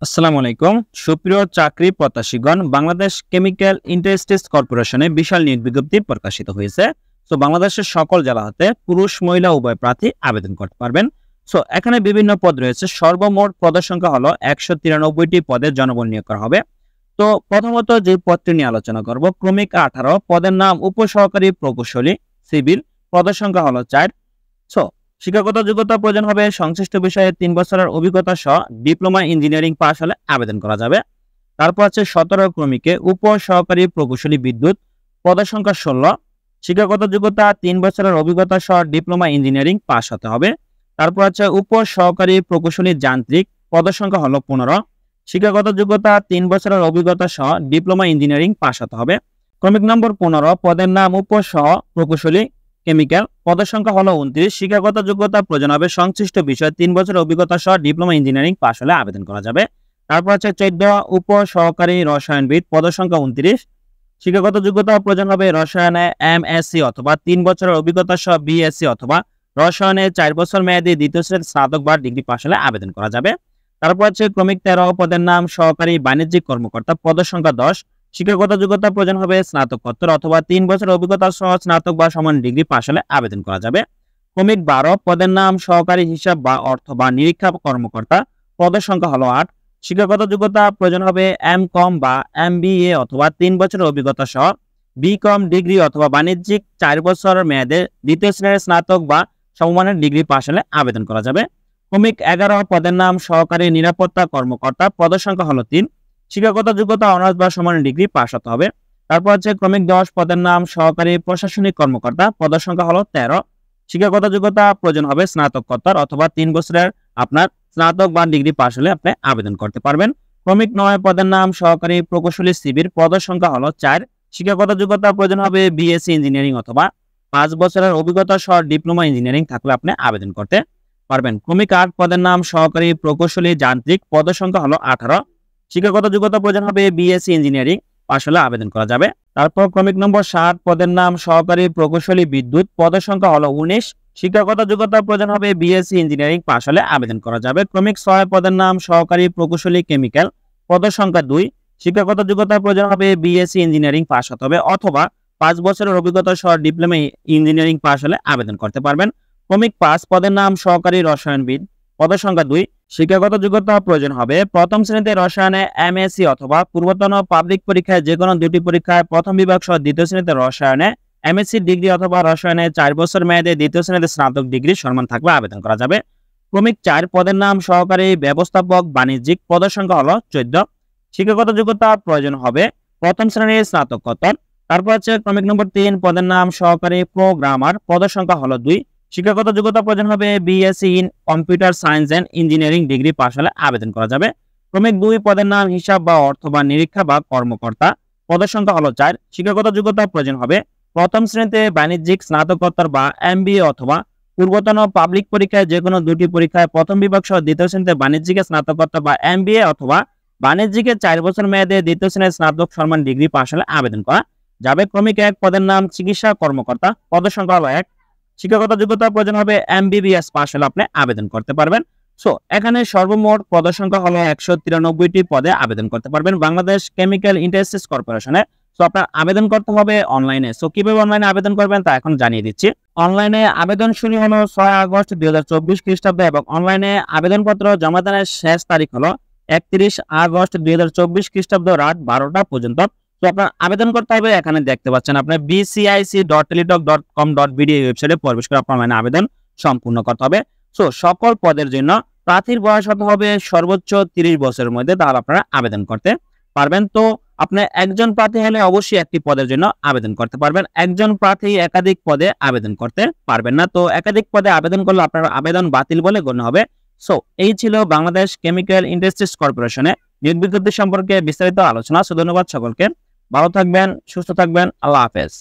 আসসালামু আলাইকুম সুপ্রিয় চাকরি প্রত্যাশীগণ, বাংলাদেশ কেমিক্যাল ইন্ডাস্ট্রিজ কর্পোরেশনে বিশাল নিয়োগ বিজ্ঞপ্তি প্রকাশিত হয়েছে। সো বাংলাদেশের সকল জেলা হতে পুরুষ মহিলা উভয় প্রার্থী আবেদন করতে পারবেন। সো এখানে বিভিন্ন পদ রয়েছে। সর্বমোট পদের সংখ্যা হলো 193টি পদের জনবল নিয়োগ করা হবে। তো প্রথমত যে পদটি নিয়ে আলোচনা করব, ক্রমিক 18, পদের নাম উপসহকারী প্রকৌশলী সিভিল, পদের সংখ্যা হলো 4। সো শিক্ষাগত যোগ্যতা প্রয়োজন হবে সংশ্লিষ্ট বিষয়ে 3 বছরের অভিজ্ঞতা সহ ডিপ্লোমা ইঞ্জিনিয়ারিং পাস হলে আবেদন করা যাবে। তারপর আছে 17 ক্রমিকে উপ সহকারী প্রকৌশলী বিদ্যুৎ, পদের সংখ্যা 16। শিক্ষাগত যোগ্যতা 3 বছরের অভিজ্ঞতা সহ ডিপ্লোমা ইঞ্জিনিয়ারিং পাস হতে হবে। তারপর আছে উপ সহকারী প্রকৌশলী যান্ত্রিক, পদের সংখ্যা হলো 15। শিক্ষাগত যোগ্যতা 3 বছরের অভিজ্ঞতা সহ ডিপ্লোমা ইঞ্জিনিয়ারিং পাস হতে হবে। ক্রমিক নম্বর 15, পদের নাম উপ সহ প্রকৌশলী কেমিক্যাল, পদের সংখ্যা হলো 29। শিক্ষাগত যোগ্যতা প্রয়োজন হবে সংশ্লিষ্ট বিষয়ে 3 বছরের অভিজ্ঞতা সহ ডিপ্লোমা ইঞ্জিনিয়ারিং পাস হলে আবেদন করা যাবে। তারপর আছে 14 উপ সহকারী রসায়নবিদ, পদের সংখ্যা 29। শিক্ষাগত যোগ্যতা প্রয়োজন হবে রসায়নে এমএসসি অথবা 3 বছরের অভিজ্ঞতা সহ বিএসসি অথবা রসায়নে 4 বছর মেয়াদী দ্বিতীয় শ্রেণীর স্নাতক বা ডিগ্রি পাস হলে আবেদন করা যাবে। তারপর আছে ক্রমিক 13, পদের নাম সহকারী বাণিজ্যিক কর্মকর্তা, পদের সংখ্যা 10। শিক্ষাগত যোগ্যতা প্রয়োজন হবে স্নাতকোত্তর অথবা 3 বছরের অভিজ্ঞতা সহ স্নাতক বা সমান ডিগ্রি পাস হলে আবেদন করা যাবে। ক্রমিক 12, পদের নাম সহকারী হিসাব বা অর্থ বা নিরীক্ষা কর্মকর্তা, পদের সংখ্যা হলো 8। শিক্ষাগত যোগ্যতা প্রয়োজন হবে এমকম বা এমবিএ অথবা 3 বছরের অভিজ্ঞতা সহ বিকম ডিগ্রি অথবা বাণিজ্যিক 4 বছরের মেয়াদে দ্বিতীয় শ্রেণীর স্নাতক বা সমমানের ডিগ্রি পাস হলে আবেদন করা যাবে। ক্রমিক 11, পদের নাম সহকারী নিরাপত্তা কর্মকর্তা, পদের সংখ্যা হলো 3। শিক্ষাগত যোগ্যতা অনার্স বা সমানের ডিগ্রি পাস হতে হবে। তারপর আছে ক্রমিক 10, পদের নাম সহকারী প্রশাসনিক কর্মকর্তা, পদের সংখ্যা হলো 13। শিক্ষাগত যোগ্যতা প্রয়োজন হবে স্নাতকোত্তর অথবা 3 বছরের আপনার স্নাতক বা ডিগ্রি পাস হলে আপনি আবেদন করতে পারবেন। ক্রমিক 9, পদের নাম সহকারী প্রকৌশলী সিভিল, পদের সংখ্যা হলো 4। শিক্ষাগত যোগ্যতা প্রয়োজন হবে বিএসসি ইঞ্জিনিয়ারিং অথবা 5 বছরের অভিজ্ঞতা সহ ডিপ্লোমা ইঞ্জিনিয়ারিং থাকলে আপনি আবেদন করতে পারবেন। ক্রমিক 8, পদের নাম সহকারী প্রকৌশলী যান্ত্রিক, পদের সংখ্যা হলো 18। শিক্ষাগত যোগ্যতা প্রয়োজন হবে বিএসসি ইঞ্জিনিয়ারিং পাস হলে আবেদন করা যাবে। তারপর ক্রমিক নম্বর 7, পদের নাম সহকারী প্রকৌশলী বিদ্যুৎ, পদের সংখ্যা হলো 19। শিক্ষাগত যোগ্যতা প্রয়োজন হবে বিএসসি ইঞ্জিনিয়ারিং পাস হলে আবেদন করা যাবে। ক্রমিক 6, পদের নাম সহকারী প্রকৌশলী কেমিক্যাল, পদের সংখ্যা 2। শিক্ষাগত যোগ্যতা প্রয়োজন হবে বিএসসি ইঞ্জিনিয়ারিং পাস হতে হবে অথবা 5 বছরের অভিজ্ঞতা সহ ডিপ্লোমা ইঞ্জিনিয়ারিং পাস হলে আবেদন করতে পারবেন। ক্রমিক 5, পদের নাম সহকারী রসায়নবিদ, পদের সংখ্যা 2। শিক্ষাগত যোগ্যতা প্রয়োজন হবে প্রথম শ্রেণীতে রসায়নে এমএসসি অথবা পূর্বতন পাবলিক পরীক্ষায় যে কোনো 2টি পরীক্ষায় প্রথম বিভাগ সহ দ্বিতীয় শ্রেণীতে রসায়নে এমএসসি ডিগ্রি অথবা রসায়নে 4 বছর মেয়াদে দ্বিতীয় শ্রেণীতে স্নাতক ডিগ্রি সম্মান থাকলে আবেদন করা যাবে। ক্রমিক 4, পদের নাম সহকারী ব্যবস্থাপক বাণিজ্যিক, পদের সংখ্যা হলো 14। শিক্ষাগত যোগ্যতা প্রয়োজন হবে প্রথম শ্রেণীর স্নাতকোত্তর। তারপর আছে ক্রমিক নম্বর 3, পদের নাম সহকারী প্রোগ্রামার, পদের সংখ্যা হলো 2। শিক্ষাগত যোগ্যতা প্রয়োজন হবে BSc in computer science and engineering degree pass হলে আবেদন করা যাবে। ক্রমিক 2, পদের নাম হিসাব বা অর্থ বা নিরীক্ষা বা কর্মকর্তা, পদের সংখ্যা হলো 4। শিক্ষাগত যোগ্যতা প্রয়োজন হবে প্রথম শ্রেণীতে বাণিজ্যিক স্নাতকোত্তর বা এমবিএ অথবা পূর্বতন পাবলিক পরীক্ষায় যে কোনো 2টি পরীক্ষায় প্রথম বিভাগ সহ দ্বিতীয় শ্রেণীতে বাণিজ্যিকে স্নাতকোত্তর বা এমবিএ অথবা বাণিজ্যিকে 4 বছর মেয়াদে দ্বিতীয় শ্রেণীর স্নাতক সম্মান ডিগ্রি পাস হলে আবেদন করা যাবে। ক্রমিক 1, পদের নাম চিকিৎসা কর্মকর্তা, পদের সংখ্যা হলো 1। শিক্ষাগত যোগ্যতা প্রয়োজন হবে এমবিবিএস পাস হলে আপনি আবেদন করতে পারবেন। সো এখানে সর্বমোট পদের সংখ্যা হলো 193টি পদে আবেদন করতে পারবেন বাংলাদেশ কেমিক্যাল ইন্ডাস্ট্রিজ কর্পোরেশনে। সো আপনার আবেদন করতে হবে অনলাইনে। সো কিভাবে অনলাইনে আবেদন করবেন তা এখন জানিয়ে দিচ্ছি। অনলাইনে আবেদন শুরু হলো 6 আগস্ট 2024 খ্রিস্টাব্দে এবং অনলাইনে আবেদনপত্র জমা দানের শেষ তারিখ হলো 31 আগস্ট 2024 খ্রিস্টাব্দ রাত 12টা পর্যন্ত। তো আপনার আবেদন করতে হবে, এখানে দেখতে পাচ্ছেন আপনার bcic.teletalk.com.bd ওয়েবসাইটে প্রবেশ করে আপনার অনলাইনে আবেদন সম্পূর্ণ করতে হবে। সো সকল পদের জন্য প্রার্থীর বয়স হতে হবে সর্বোচ্চ 30 বছরের মধ্যে, তাহলে আপনারা আবেদন করতে পারবেন। তো আপনি একজন প্রার্থী হলে অবশ্যই একটি পদের জন্য আবেদন করতে পারবেন। একজন প্রার্থী একাধিক পদে আবেদন করতে পারবেন না। তো একাধিক পদে আবেদন করলে আপনার আবেদন বাতিল বলে গণ্য হবে। সো এই ছিল বাংলাদেশ কেমিক্যাল ইন্ডাস্ট্রিজ কর্পোরেশনে নিয়োগ বিজ্ঞপ্তি সম্পর্কে বিস্তারিত আলোচনা। সো ধন্যবাদ সকলকে। ভালো থাকবেন, সুস্থ থাকবেন। আল্লাহ হাফেজ।